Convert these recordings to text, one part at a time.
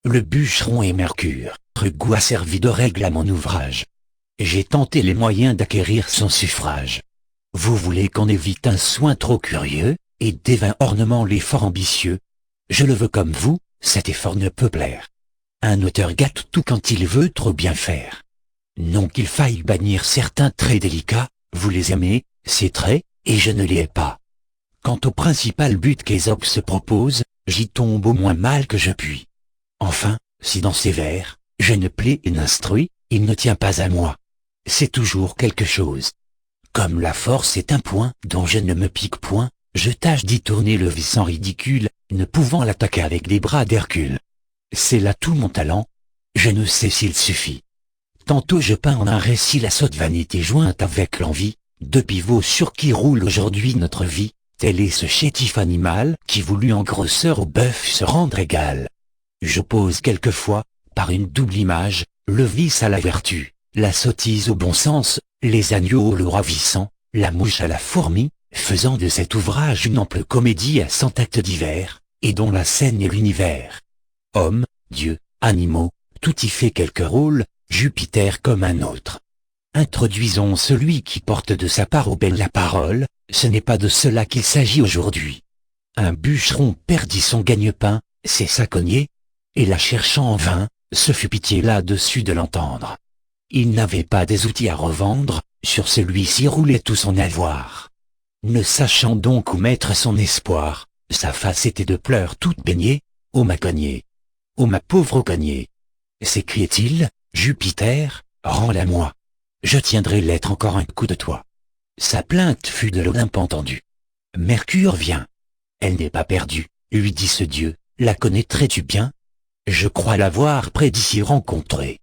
Le bûcheron et Mercure, Rugou a servi de règle à mon ouvrage. J'ai tenté les moyens d'acquérir son suffrage. Vous voulez qu'on évite un soin trop curieux, et des vains ornements l'effort ambitieux. Je le veux comme vous, cet effort ne peut plaire. Un auteur gâte tout quand il veut trop bien faire. Non qu'il faille bannir certains traits délicats, vous les aimez, ces traits, et je ne les hais pas. Quant au principal but qu'Ésope se propose, j'y tombe au moins mal que je puis. Enfin, si dans ses vers, je ne plais et n'instruis, il ne tient pas à moi. C'est toujours quelque chose. Comme la force est un point dont je ne me pique point, je tâche d'y tourner le vice en ridicule, ne pouvant l'attaquer avec des bras d'Hercule. C'est là tout mon talent, je ne sais s'il suffit. Tantôt je peins en un récit la sotte vanité jointe avec l'envie, deux pivots sur qui roule aujourd'hui notre vie, tel est ce chétif animal qui voulut en grosseur au bœuf se rendre égal. J'oppose quelquefois, par une double image, le vice à la vertu, la sottise au bon sens, les agneaux au loup ravissant, la mouche à la fourmi, faisant de cet ouvrage une ample comédie à 100 actes divers, et dont la scène est l'univers. Hommes, dieux, animaux, tout y fait quelque rôle, Jupiter comme un autre. Introduisons celui qui porte de sa part aux belles la parole, ce n'est pas de cela qu'il s'agit aujourd'hui. Un bûcheron perdit son gagne-pain, c'est sa cognée, et la cherchant en vain, se fut pitié là-dessus de l'entendre. Il n'avait pas des outils à revendre, sur celui-ci roulait tout son avoir. Ne sachant donc où mettre son espoir, sa face était de pleurs toute baignée, « Oh ma cognée! Oh ma pauvre cognée !» s'écriait-il, « Jupiter, rends-la moi. Je tiendrai l'être encore un coup de toi. » Sa plainte fut de l'Olympe entendue. « Mercure vient. Elle n'est pas perdue, lui dit ce dieu, la connaîtrais-tu bien? Je crois l'avoir près d'ici rencontrée. »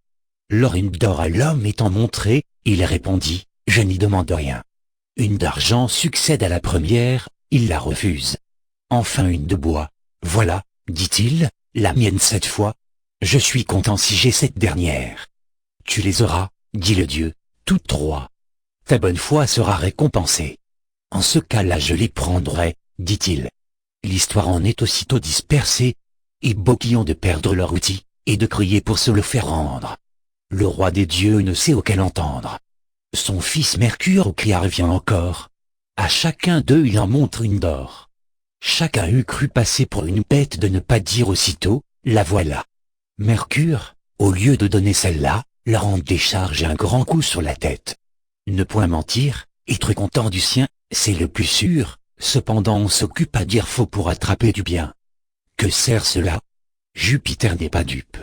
Lors une d'or à l'homme étant montrée, il répondit, « Je n'y demande rien. » Une d'argent succède à la première, il la refuse. Enfin une de bois, « Voilà, dit-il, la mienne cette fois. Je suis content si j'ai cette dernière. » Tu les auras, dit le dieu, toutes trois. Ta bonne foi sera récompensée. En ce cas-là je les prendrai, dit-il. L'histoire en est aussitôt dispersée, et beaux qui ont de perdre leur outil, et de crier pour se le faire rendre. Le roi des dieux ne sait auquel entendre. Son fils Mercure au cria revient encore. À chacun d'eux il en montre une d'or. Chacun eût cru passer pour une bête de ne pas dire aussitôt, la voilà. Mercure, au lieu de donner celle-là, leur en décharge un grand coup sur la tête. Ne point mentir, être content du sien, c'est le plus sûr, cependant on s'occupe à dire faux pour attraper du bien. Que sert cela? Jupiter n'est pas dupe.